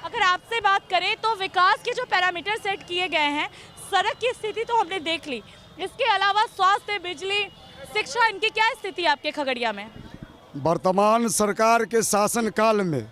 अगर आपसे बात करें तो विकास के जो पैरामीटर सेट किए गए हैं, सड़क की स्थिति तो हमने देख ली, इसके अलावा स्वास्थ्य, बिजली, शिक्षा, इनकी क्या स्थिति है आपके खगड़िया में? वर्तमान सरकार के शासनकाल में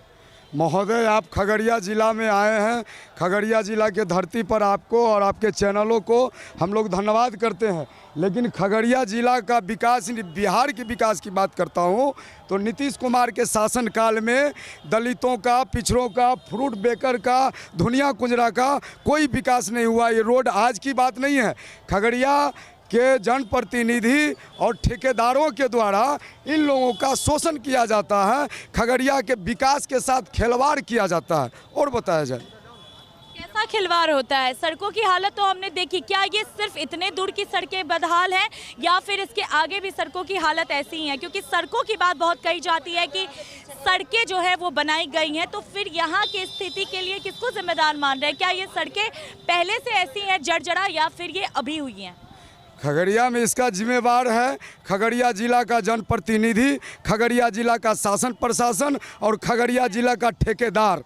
महोदय, आप खगड़िया ज़िला में आए हैं। खगड़िया ज़िला के धरती पर आपको और आपके चैनलों को हम लोग धन्यवाद करते हैं। लेकिन खगड़िया ज़िला का विकास, बिहार के विकास की बात करता हूँ तो नीतीश कुमार के शासनकाल में दलितों का, पिछड़ों का, फ्रूट बेकर का, धुनिया कुंजरा का कोई विकास नहीं हुआ। ये रोड आज की बात नहीं है। खगड़िया के जनप्रतिनिधि और ठेकेदारों के द्वारा इन लोगों का शोषण किया जाता है, खगड़िया के विकास के साथ खिलवाड़ किया जाता है। और बताया जाए कैसा खिलवाड़ होता है? सड़कों की हालत तो हमने देखी, क्या ये सिर्फ इतने दूर की सड़कें बदहाल हैं या फिर इसके आगे भी सड़कों की हालत ऐसी ही है? क्योंकि सड़कों की बात बहुत कही जाती है कि सड़कें जो है वो बनाई गई हैं, तो फिर यहाँ की स्थिति के लिए किसको जिम्मेदार मान रहे हैं? क्या ये सड़कें पहले से ऐसी हैं जर्जरा, या फिर ये अभी हुई हैं? खगड़िया में इसका जिम्मेवार है खगड़िया जिला का जनप्रतिनिधि, खगड़िया जिला का शासन प्रशासन और खगड़िया जिला का ठेकेदार,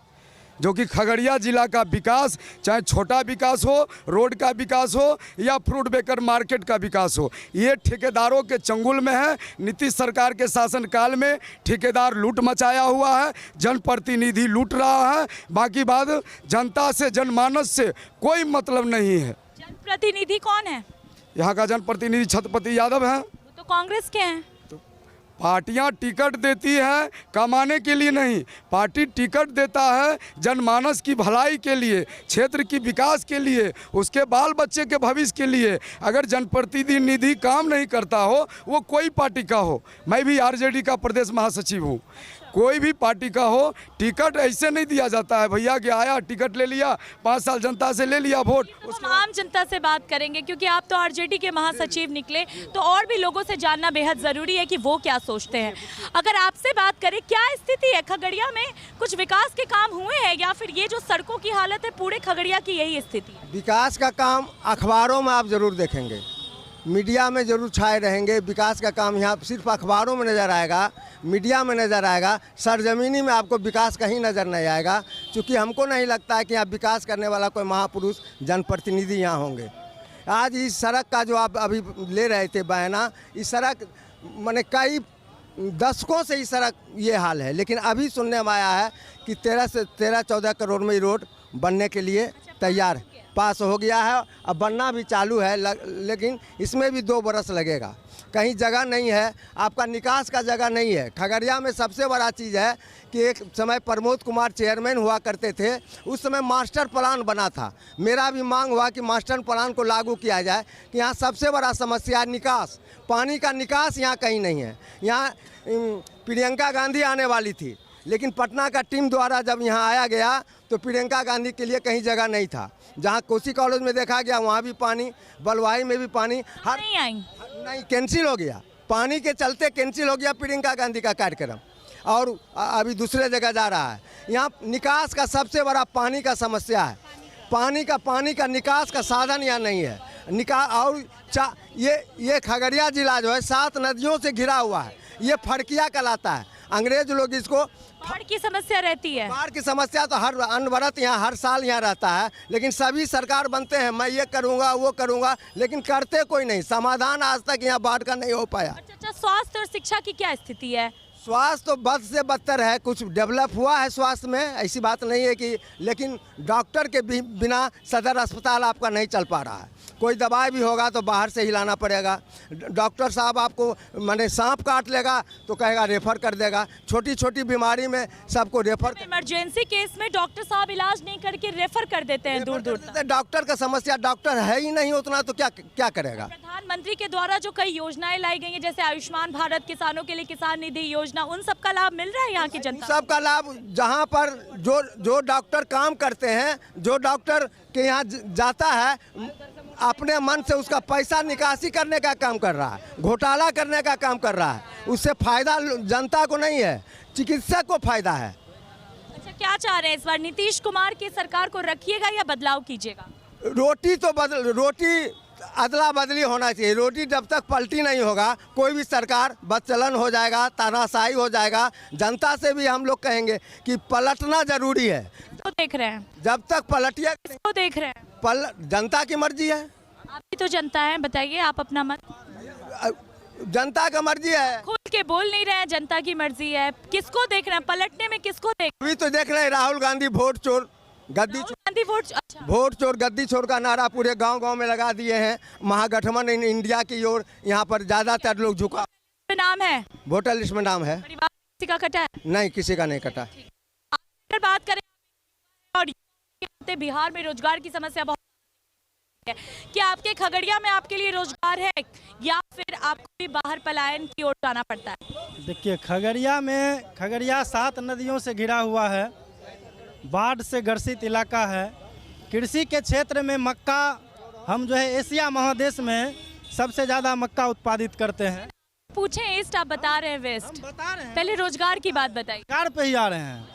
जो कि खगड़िया जिला का विकास, चाहे छोटा विकास हो, रोड का विकास हो या फ्रूट बेकर मार्केट का विकास हो, ये ठेकेदारों के चंगुल में है। नीतीश सरकार के शासनकाल में ठेकेदार लूट मचाया हुआ है, जनप्रतिनिधि लूट रहा है। बाकी बात जनता से, जनमानस से कोई मतलब नहीं है। जनप्रतिनिधि कौन है? यहाँ का जनप्रतिनिधि छत्रपति यादव हैं। वो तो कांग्रेस के हैं। पार्टियां टिकट देती है कमाने के लिए नहीं, पार्टी टिकट देता है जनमानस की भलाई के लिए, क्षेत्र की विकास के लिए, उसके बाल बच्चे के भविष्य के लिए। अगर जनप्रतिनिधि काम नहीं करता हो, वो कोई पार्टी का हो, मैं भी आरजेडी का प्रदेश महासचिव हूँ, कोई भी पार्टी का हो, टिकट ऐसे नहीं दिया जाता है भैया कि आया टिकट ले लिया, 5 साल जनता से ले लिया वोट। तो हम आम जनता से बात करेंगे, क्योंकि आप तो आरजेडी के महासचिव निकले, तो और भी लोगों से जानना बेहद ज़रूरी है कि वो क्या सोचते हैं। अगर आपसे बात करें, क्या स्थिति है खगड़िया में? कुछ विकास के काम हुए हैं या फिर ये जो सड़कों की हालत है पूरे खगड़िया की यही स्थिति है? विकास का काम अखबारों में आप ज़रूर देखेंगे, मीडिया में ज़रूर छाए रहेंगे। विकास का काम यहाँ सिर्फ अखबारों में नज़र आएगा, मीडिया में नज़र आएगा, सरजमीनी में आपको विकास कहीं नज़र नहीं आएगा। क्योंकि हमको नहीं लगता है कि यहाँ विकास करने वाला कोई महापुरुष जनप्रतिनिधि यहाँ होंगे। आज इस सड़क का जो आप अभी ले रहे थे बयाना, इस सड़क मैंने कई दशकों से इस सड़क ये हाल है, लेकिन अभी सुनने में आया है कि 13-14 करोड़ में ये रोड बनने के लिए तैयार पास हो गया है। अब बनना भी चालू है, लेकिन इसमें भी 2 बरस लगेगा। कहीं जगह नहीं है, आपका निकास का जगह नहीं है। खगड़िया में सबसे बड़ा चीज़ है कि एक समय प्रमोद कुमार चेयरमैन हुआ करते थे, उस समय मास्टर प्लान बना था। मेरा भी मांग हुआ कि मास्टर प्लान को लागू किया जाए कि यहाँ सबसे बड़ा समस्या निकास, पानी का निकास यहाँ कहीं नहीं है। यहाँ प्रियंका गांधी आने वाली थी, लेकिन पटना का टीम द्वारा जब यहाँ आया गया तो प्रियंका गांधी के लिए कहीं जगह नहीं था। जहाँ कोसी कॉलेज में देखा गया वहाँ भी पानी, बलवाई में भी पानी, हर नहीं कैंसिल हो गया। पानी के चलते कैंसिल हो गया प्रियंका गांधी का कार्यक्रम, और अभी दूसरे जगह जा रहा है। यहाँ निकास का सबसे बड़ा पानी का समस्या है। पानी का निकास का साधन यहाँ नहीं है। और ये खगड़िया जिला जो है 7 नदियों से घिरा हुआ है। ये फड़किया कहलाता है। अंग्रेज लोग इसको, बाढ़ की समस्या रहती है। बाढ़ की समस्या तो हर अनवरत यहाँ हर साल यहाँ रहता है, लेकिन सभी सरकार बनते हैं, मैं ये करूँगा वो करूँगा, लेकिन करते कोई नहीं। समाधान आज तक यहाँ बाढ़ का नहीं हो पाया। अच्छा, स्वास्थ्य और शिक्षा की क्या स्थिति है? स्वास्थ्य तो बद से बदतर है। कुछ डेवलप हुआ है स्वास्थ्य में, ऐसी बात नहीं है कि, लेकिन डॉक्टर के बिना सदर अस्पताल आपका नहीं चल पा रहा है। कोई दवाई भी होगा तो बाहर से ही लाना पड़ेगा। डॉक्टर साहब आपको माने सांप काट लेगा तो कहेगा रेफ़र कर देगा। छोटी छोटी बीमारी में सबको रेफ़र, इमरजेंसी केस में डॉक्टर साहब इलाज नहीं करके रेफ़र कर देते हैं दूर दूर तक। डॉक्टर का समस्या, डॉक्टर है ही नहीं उतना, तो क्या करेगा। प्रधानमंत्री के द्वारा जो कई योजनाएं लाई गई हैं, जैसे आयुष्मान भारत, किसानों के लिए किसान निधि योजना, उन सब का लाभ मिल रहा है यहाँ की जनता? सबका लाभ, जहाँ पर जो डॉक्टर काम करते हैं, जो डॉक्टर के यहाँ जाता है, अपने मन से उसका पैसा निकासी करने का काम कर रहा है, घोटाला करने का काम कर रहा है। उससे फायदा जनता को नहीं है, चिकित्सक को फायदा है। अच्छा, क्या चाह रहे हैं इस बार? नीतीश कुमार की सरकार को रखिएगा या बदलाव कीजिएगा? रोटी अदला बदली होना चाहिए। रोटी जब तक पलटी नहीं होगा, कोई भी सरकार बदचलन हो जाएगा, तानाशाही हो जाएगा। जनता से भी हम लोग कहेंगे कि पलटना जरूरी है। देख रहे हैं? जब तक पलटिया किसको देख रहे हैं? जनता की मर्जी है। आप भी तो जनता है, बताइए आप अपना मत। जनता का मर्जी है। खुल के बोल नहीं रहे हैं, जनता की मर्जी है। किसको देख रहे हैं? पलटने में किसको देख अभी तो देख रहे हैं राहुल गांधी वोट चोर गद्दी राहुल गांधी वोट? अच्छा, वोट चोर गद्दी चोर का नारा पूरे गांव-गांव में लगा दिए हैं। महागठबंधन इंडिया की ओर यहाँ पर ज्यादातर लोग झुका। नाम है, वोटर लिस्ट में नाम है। परिवार किसी का कटा है? नहीं, किसी का नहीं कटा। अगर बात करें और बिहार में रोजगार की समस्या बहुत है, क्या आपके खगड़िया में आपके लिए रोजगार है या फिर आपको भी बाहर पलायन की ओर जाना पड़ता है? देखिए, खगड़िया 7 नदियों से घिरा हुआ है, बाढ़ से ग्रसित इलाका है। कृषि के क्षेत्र में मक्का, हम जो है एशिया महादेश में सबसे ज़्यादा मक्का उत्पादित करते हैं। पूछें ईस्ट, आप बता रहे हैं वेस्ट। हम बता रहे हैं, पहले रोजगार की बात बताइए। कार पे ही आ रहे हैं।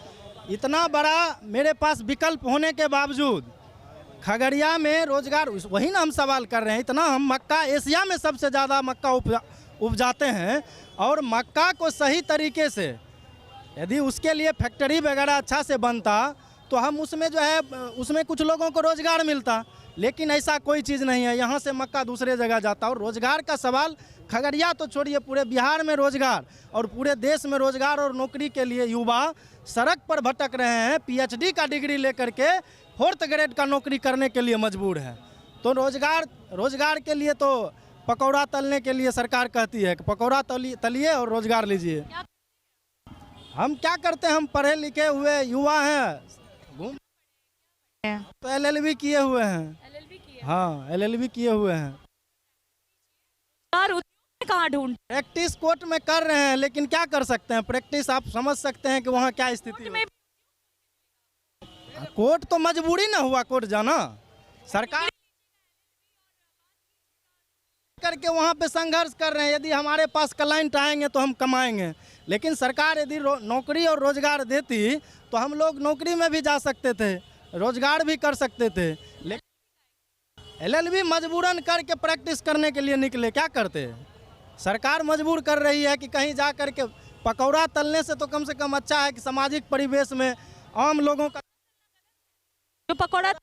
इतना बड़ा मेरे पास विकल्प होने के बावजूद खगड़िया में रोजगार, वही ना हम सवाल कर रहे हैं। इतना हम मक्का, एशिया में सबसे ज़्यादा मक्का उपजाते हैं, और मक्का को सही तरीके से यदि उसके लिए फैक्ट्री वगैरह अच्छा से बनता तो हम उसमें जो है उसमें कुछ लोगों को रोजगार मिलता, लेकिन ऐसा कोई चीज़ नहीं है। यहाँ से मक्का दूसरे जगह जाता। और रोजगार का सवाल खगड़िया तो छोड़िए, पूरे बिहार में रोजगार और पूरे देश में रोजगार और नौकरी के लिए युवा सड़क पर भटक रहे हैं। पीएचडी का डिग्री लेकर के 4th ग्रेड का नौकरी करने के लिए मजबूर है। तो रोजगार के लिए तो पकौड़ा तलने के लिए सरकार कहती है कि पकौड़ा तलिए और रोजगार लीजिए। हम क्या करते हैं? हम पढ़े लिखे हुए युवा हैं, तो LLB किए हुए हैं। हाँ, LLB किए हुए हैं। कहाँ ढूंढ? प्रैक्टिस कोर्ट में कर रहे हैं, लेकिन क्या कर सकते हैं? प्रैक्टिस आप समझ सकते हैं कि वहाँ क्या स्थिति है। कोर्ट तो मजबूरी ना हुआ कोर्ट जाना। सरकार करके वहाँ पे संघर्ष कर रहे हैं। यदि हमारे पास क्लाइंट आएंगे तो हम कमाएंगे, लेकिन सरकार यदि नौकरी और रोजगार देती तो हम लोग नौकरी में भी जा सकते थे, रोजगार भी कर सकते थे। लेकिन LLB मजबूरन करके प्रैक्टिस करने के लिए निकले, क्या करते? सरकार मजबूर कर रही है कि कहीं जा कर के पकौड़ा तलने से तो कम से कम अच्छा है कि सामाजिक परिवेश में आम लोगों का जो पकौड़ा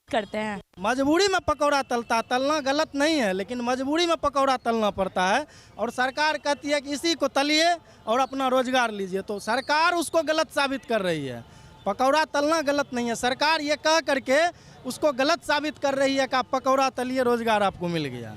करते हैं, मजबूरी में पकौड़ा तलना गलत नहीं है, लेकिन मजबूरी में पकौड़ा तलना पड़ता है। और सरकार कहती है कि इसी को तलिए और अपना रोजगार लीजिए, तो सरकार उसको गलत साबित कर रही है। पकौड़ा तलना गलत नहीं है, सरकार ये कह करके उसको गलत साबित कर रही है कि आप पकौड़ा तलिए, रोजगार आपको मिल गया।